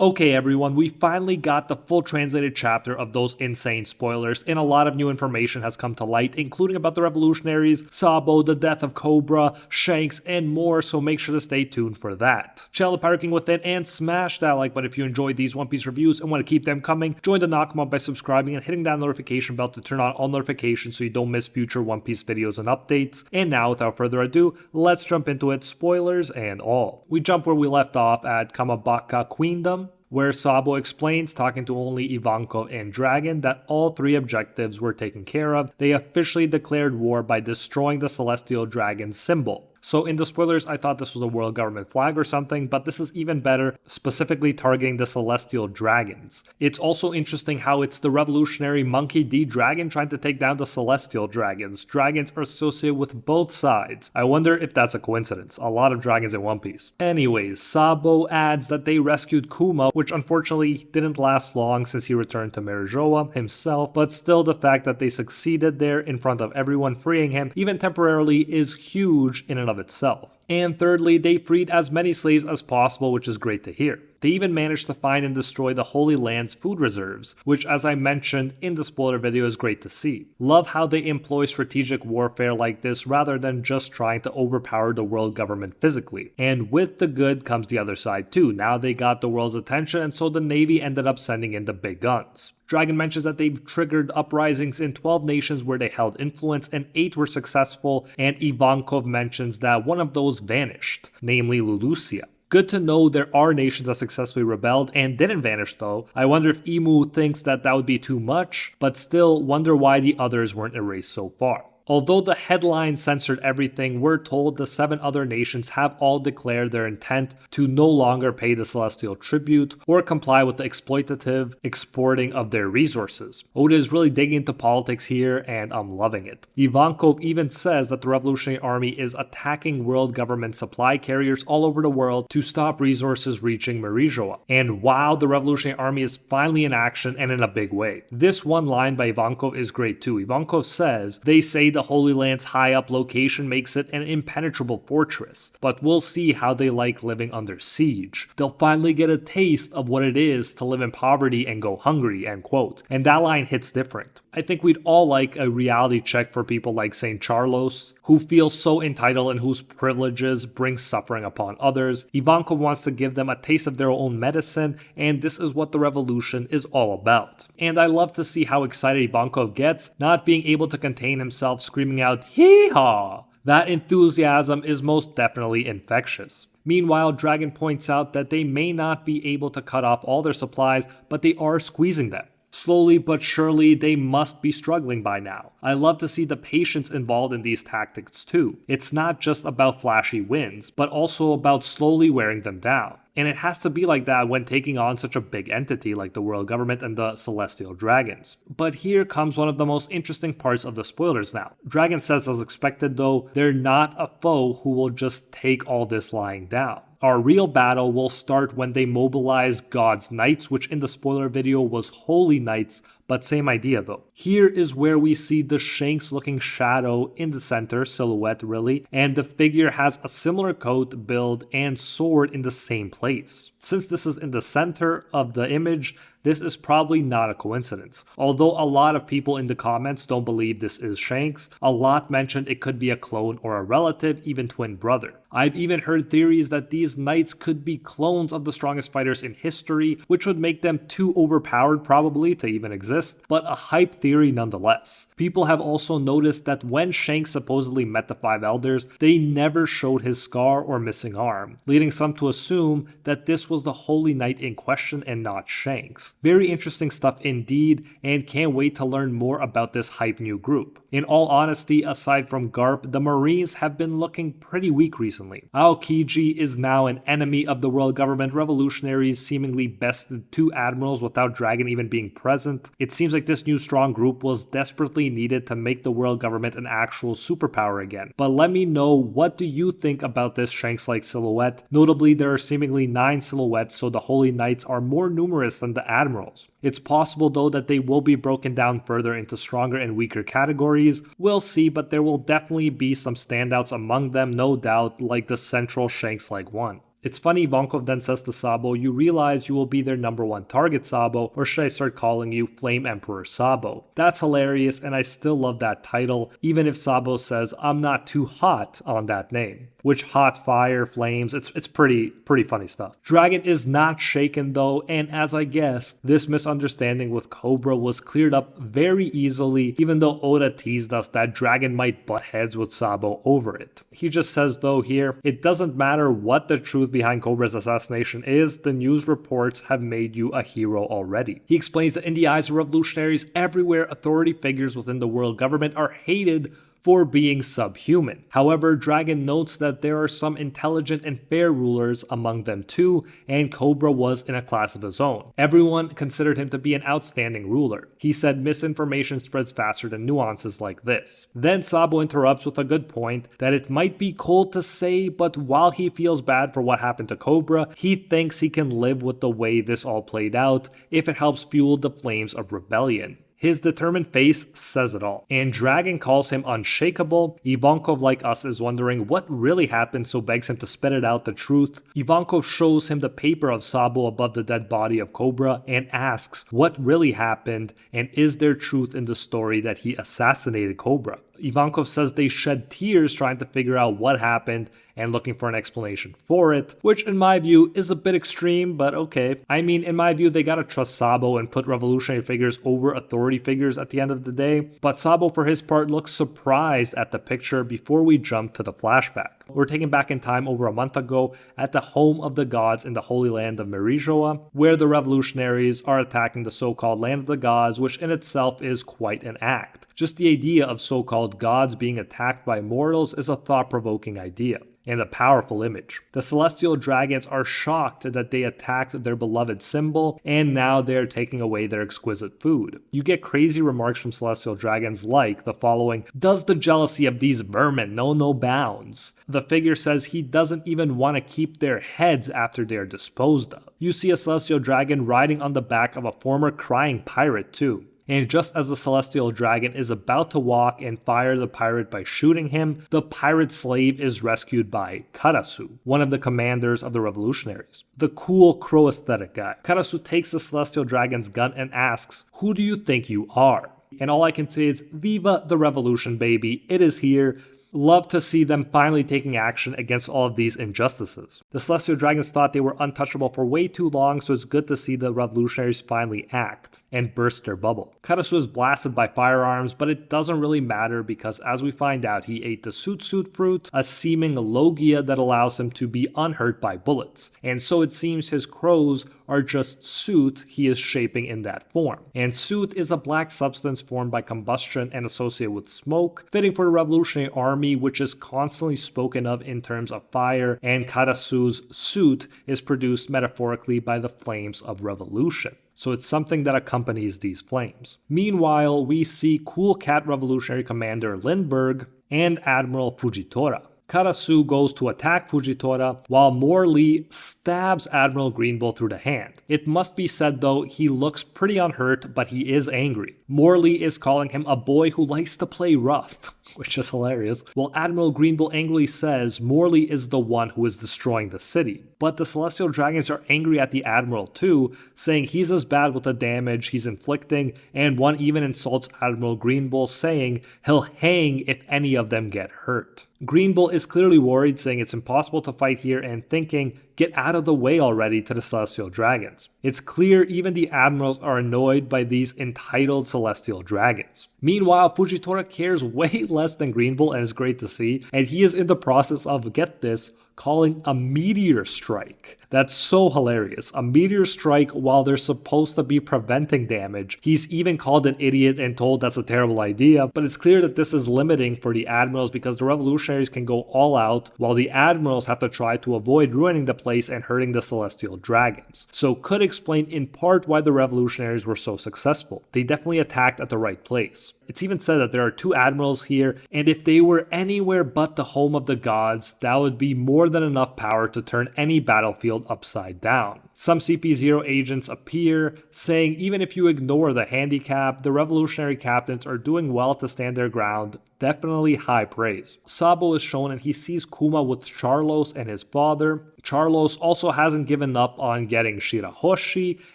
Okay everyone, we finally got the full translated chapter of those insane spoilers, and a lot of new information has come to light, including about the revolutionaries, Sabo, the death of Cobra, Shanks, and more, so make sure to stay tuned for that. Share the Pirate King with it, and smash that like button if you enjoyed these One Piece reviews and want to keep them coming. Join the Nakamon by subscribing and hitting that notification bell to turn on all notifications so you don't miss future One Piece videos and updates. And now, without further ado, let's jump into it, spoilers and all. We jump where we left off at Kamabaka Queendom, where Sabo explains, talking to only Ivankov and Dragon, that all three objectives were taken care of. They officially declared war by destroying the Celestial Dragon symbol. So in the spoilers, I thought this was a world government flag or something, but this is even better, specifically targeting the Celestial Dragons. It's also interesting how it's the revolutionary Monkey D Dragon trying to take down the Celestial Dragons. Dragons are associated with both sides. I wonder if that's a coincidence. A lot of dragons in One Piece. Anyways, Sabo adds that they rescued Kuma, which unfortunately didn't last long since he returned to Merijoa himself, but still the fact that they succeeded there in front of everyone, freeing him, even temporarily, is huge in and of itself. And thirdly, they freed as many slaves as possible, which is great to hear. They even managed to find and destroy the Holy Land's food reserves, which, as I mentioned in the spoiler video, is great to see. Love how they employ strategic warfare like this rather than just trying to overpower the world government physically. And with the good comes the other side too. Now they got the world's attention, and so the Navy ended up sending in the big guns. Dragon mentions that they've triggered uprisings in 12 nations where they held influence, and 8 were successful, and Ivankov mentions that one of those vanished, namely Lulusia. Good to know there are nations that successfully rebelled and didn't vanish though. I wonder if Imu thinks that would be too much, but still wonder why the others weren't erased so far. Although the headline censored everything, we're told the 7 other nations have all declared their intent to no longer pay the Celestial tribute or comply with the exploitative exporting of their resources. Oda is really digging into politics here, and I'm loving it. Ivankov even says that the Revolutionary Army is attacking world government supply carriers all over the world to stop resources reaching Merijoa. And wow, the Revolutionary Army is finally in action, and in a big way. This one line by Ivankov is great too. Ivankov says, "They say the Holy Land's high up location makes it an impenetrable fortress, but we'll see how they like living under siege. They'll finally get a taste of what it is to live in poverty and go hungry," end quote. And that line hits different. I think we'd all like a reality check for people like St. Charlos, who feel so entitled and whose privileges bring suffering upon others. Ivankov wants to give them a taste of their own medicine, and this is what the revolution is all about. And I love to see how excited Ivankov gets, not being able to contain himself, screaming out, "Hee-haw!" That enthusiasm is most definitely infectious. Meanwhile, Dragon points out that they may not be able to cut off all their supplies, but they are squeezing them. Slowly but surely, they must be struggling by now. I love to see the patience involved in these tactics too. It's not just about flashy wins, but also about slowly wearing them down. And it has to be like that when taking on such a big entity like the world government and the Celestial Dragons. But here comes one of the most interesting parts of the spoilers now. Dragon says, as expected though, they're not a foe who will just take all this lying down. Our real battle will start when they mobilize God's Knights, which in the spoiler video was Holy Knights, but same idea though. Here is where we see the Shanks looking shadow in the center, silhouette really, and the figure has a similar coat, build, and sword in the same place. Since this is in the center of the image, this is probably not a coincidence. Although a lot of people in the comments don't believe this is Shanks, a lot mentioned it could be a clone or a relative, even twin brother. I've even heard theories that these knights could be clones of the strongest fighters in history, which would make them too overpowered probably to even exist, but a hype theory nonetheless. People have also noticed that when Shanks supposedly met the 5 elders, they never showed his scar or missing arm, leading some to assume that this was the Holy Knight in question and not Shanks. Very interesting stuff indeed, and can't wait to learn more about this hype new group. In all honesty, aside from Garp, the Marines have been looking pretty weak recently. Aokiji is now an enemy of the world government. Revolutionaries seemingly bested 2 admirals without Dragon even being present. It seems like this new strong group was desperately needed to make the world government an actual superpower again. But let me know, what do you think about this Shanks-like silhouette? Notably, there are seemingly 9 silhouettes, so the Holy Knights are more numerous than the admirals. It's possible though that they will be broken down further into stronger and weaker categories. We'll see, but there will definitely be some standouts among them, no doubt, like the central Shanks-like one. It's funny, Ivankov then says to Sabo, "You realize you will be their number one target, Sabo, or should I start calling you Flame Emperor Sabo?" That's hilarious, and I still love that title, even if Sabo says I'm not too hot on that name. Which hot fire, flames, it's pretty funny stuff. Dragon is not shaken though, and as I guessed, this misunderstanding with Cobra was cleared up very easily, even though Oda teased us that Dragon might butt heads with Sabo over it. He just says though here, it doesn't matter what the truth behind Cobra's assassination is, the news reports have made you a hero already. He explains that in the eyes of revolutionaries everywhere, authority figures within the world government are hated for being subhuman. However, Dragon notes that there are some intelligent and fair rulers among them too, and Cobra was in a class of his own. Everyone considered him to be an outstanding ruler. He said misinformation spreads faster than nuances like this. Then Sabo interrupts with a good point that it might be cold to say, but while he feels bad for what happened to Cobra, he thinks he can live with the way this all played out if it helps fuel the flames of rebellion. His determined face says it all. And Dragon calls him unshakable. Ivankov, like us, is wondering what really happened, so begs him to spit it out the truth. Ivankov shows him the paper of Sabo above the dead body of Cobra and asks what really happened and is there truth in the story that he assassinated Cobra. Ivankov says they shed tears trying to figure out what happened and looking for an explanation for it, which in my view is a bit extreme, but okay. I mean, in my view, they gotta trust Sabo and put revolutionary figures over authority figures at the end of the day, but Sabo for his part looks surprised at the picture before we jump to the flashback. We're taken back in time over a month ago at the home of the gods in the Holy Land of Merijoa, where the revolutionaries are attacking the so-called Land of the Gods, which in itself is quite an act. Just the idea of so-called gods being attacked by mortals is a thought-provoking idea and a powerful image. The celestial dragons are shocked that they attacked their beloved symbol, and now they're taking away their exquisite food. You get crazy remarks from celestial dragons like the following: "Does the jealousy of these vermin know no bounds?" The figure says he doesn't even want to keep their heads after they're disposed of. You see a celestial dragon riding on the back of a former crying pirate too. And just as the celestial dragon is about to walk and fire the pirate by shooting him, the pirate slave is rescued by Karasu, one of the commanders of the revolutionaries. The cool crow aesthetic guy. Karasu takes the celestial dragon's gun and asks, "Who do you think you are?" And all I can say is, Viva the revolution, baby. It is here. Love to see them finally taking action against all of these injustices. The celestial dragons thought they were untouchable for way too long, so it's good to see the revolutionaries finally act and burst their bubble. Karasu is blasted by firearms, but it doesn't really matter because as we find out, he ate the suit fruit, a seeming logia that allows him to be unhurt by bullets. And so it seems his crows are just soot he is shaping in that form. And soot is a black substance formed by combustion and associated with smoke, fitting for the revolutionary army, which is constantly spoken of in terms of fire, and Karasu's soot is produced metaphorically by the flames of revolution. So it's something that accompanies these flames. Meanwhile, we see Cool Cat Revolutionary Commander Lindbergh and Admiral Fujitora. Karasu goes to attack Fujitora while Morley stabs Admiral Greenbull through the hand. It must be said though, he looks pretty unhurt, but he is angry. Morley is calling him a boy who likes to play rough, which is hilarious, while Admiral Greenbull angrily says Morley is the one who is destroying the city. But the Celestial Dragons are angry at the Admiral too, saying he's as bad with the damage he's inflicting, and one even insults Admiral Greenbull, saying he'll hang if any of them get hurt. Greenbull is clearly worried, saying it's impossible to fight here and thinking, get out of the way already to the Celestial Dragons. It's clear even the admirals are annoyed by these entitled Celestial Dragons. Meanwhile, Fujitora cares way less than Greenbull, and it's great to see, and he is in the process of, get this, calling a meteor strike. That's so hilarious. A meteor strike while they're supposed to be preventing damage. He's even called an idiot and told that's a terrible idea, but it's clear that this is limiting for the admirals because the revolutionaries can go all out while the admirals have to try to avoid ruining the place and hurting the Celestial Dragons. So could explain in part why the revolutionaries were so successful. They definitely attacked at the right place. It's even said that there are 2 admirals here, and if they were anywhere but the home of the gods, that would be more than enough power to turn any battlefield upside down. Some CP0 agents appear, saying even if you ignore the handicap, the revolutionary captains are doing well to stand their ground. Definitely high praise. Sabo is shown and he sees Kuma with Charlos and his father. Charlos also hasn't given up on getting Shirahoshi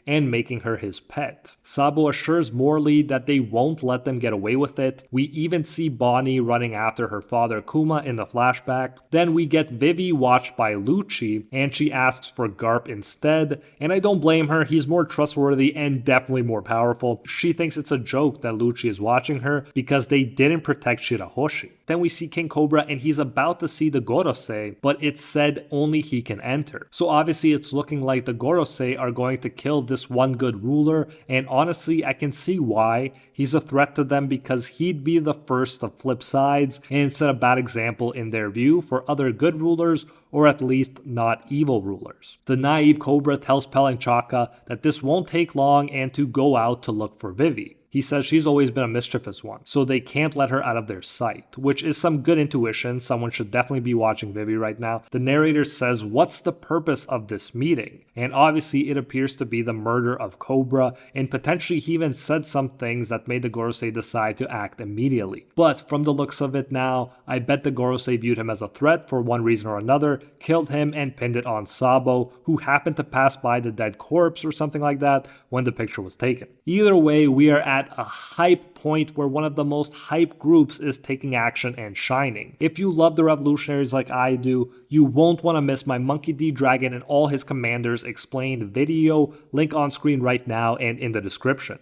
and making her his pet. Sabo assures Morley that they won't let them get away with it. We even see Bonnie running after her father Kuma in the flashback. Then we get Vivi watched by Lucci, and she asks for Garp instead, and I don't blame her. He's more trustworthy and definitely more powerful. She thinks it's a joke that Lucci is watching her because they didn't protect Shirahoshi. Then we see King Cobra and he's about to see the Gorosei, but it's said only he can enter. So obviously it's looking like the Gorosei are going to kill this one good ruler, and honestly I can see why. He's a threat to them because he'd be the first to flip sides and set a bad example in their view for other good rulers, or at least not evil rulers. The naive Cobra tells Palanchaka that this won't take long and to go out to look for Vivi. He says she's always been a mischievous one, so they can't let her out of their sight, which is some good intuition. Someone should definitely be watching Vivi right now. The narrator says, what's the purpose of this meeting? And obviously it appears to be the murder of Cobra, and potentially he even said some things that made the Gorosei decide to act immediately. But from the looks of it now, I bet the Gorosei viewed him as a threat for one reason or another, killed him and pinned it on Sabo, who happened to pass by the dead corpse or something like that when the picture was taken. Either way, we are at a hype point where one of the most hype groups is taking action and shining. If you love the revolutionaries like I do, you won't want to miss my Monkey D. Dragon and all his commanders explained video, link on screen right now and in the description.